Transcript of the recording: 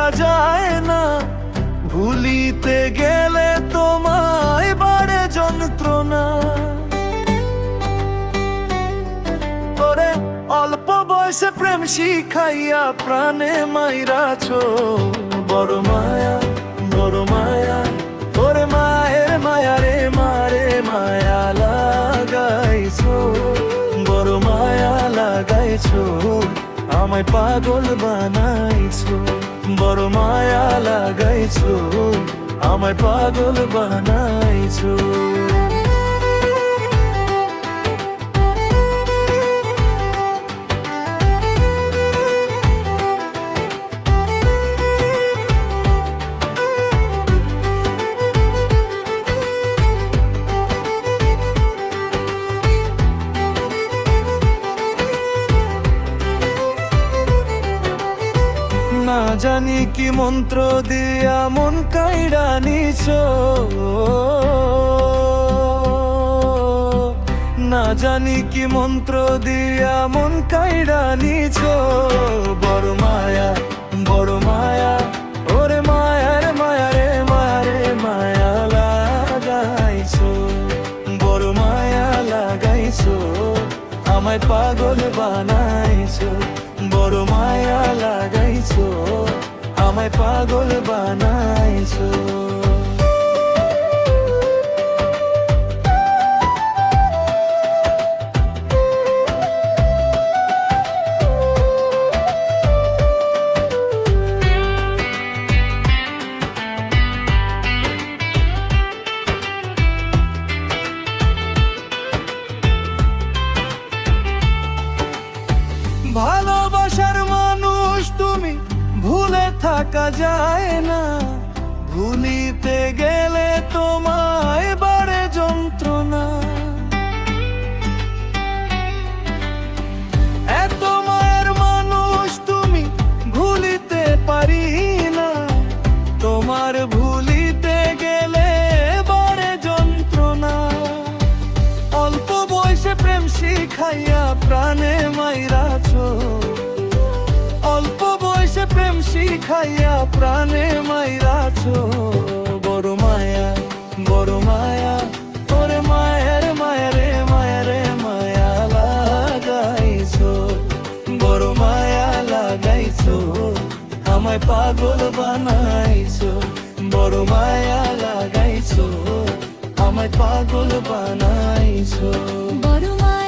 থাকা যায় না, ভুলিতে গেলে তোমায় বাড়ে যন্ত্রণা। ওরে অল্প বয়সে প্রেম শিখাইয়া প্রাণে মাইরাছো, বড় মায়া বড় মায়া, ওরে মায়ের মায়া রে মারে মায়া লাগাইছো, বড় মায়া লাগাইছো, আমায় পাগল বানাইছো, বড় মায়া লাগাইছো, আমায় পাগল বানাইছো। না জানি কি মন্ত্র দিয়া মন কাইড়া নিছো, না জানি কি মন্ত্র দিয়া মন কাইড়া নিছো, বড় মায়া বড় মায়া, ওরে মায়ার মায়া রে মায়া রে মায়া লাগাইছো, বড় মায়া লাগাইছো, আমায় পাগল বানাইছো, বড় মায়া লাগাইছো, আমায় পাগল বানাইছো। ভালোবাসার মানুষ তুমি, ভুলে থাকা যায় না, ভুলিতে গেলে তোমায় বাড়ে যন্ত্রণা। এত মায়ের মানুষ তুমি, ভুলিতে পারি না, তোমার ভুলিতে গেলে বাড়ে যন্ত্রণা। অল্প বয়সে প্রেম শিখাইয়া প্রাণে মাইরাছো, অল্প বয়সে প্রেম শিখাইয়া প্রাণে মাইরাছো, বড় মায়া বড় মায়া, ওরে মায়ের মায়া রে মায়া রে মায়া লাগাইছো, বড় মায়া লাগাইছো, আমায় পাগল বানাইছো, বড় মায়া লাগাইছো, আমায় পাগল বানাইছো। বড় মায়া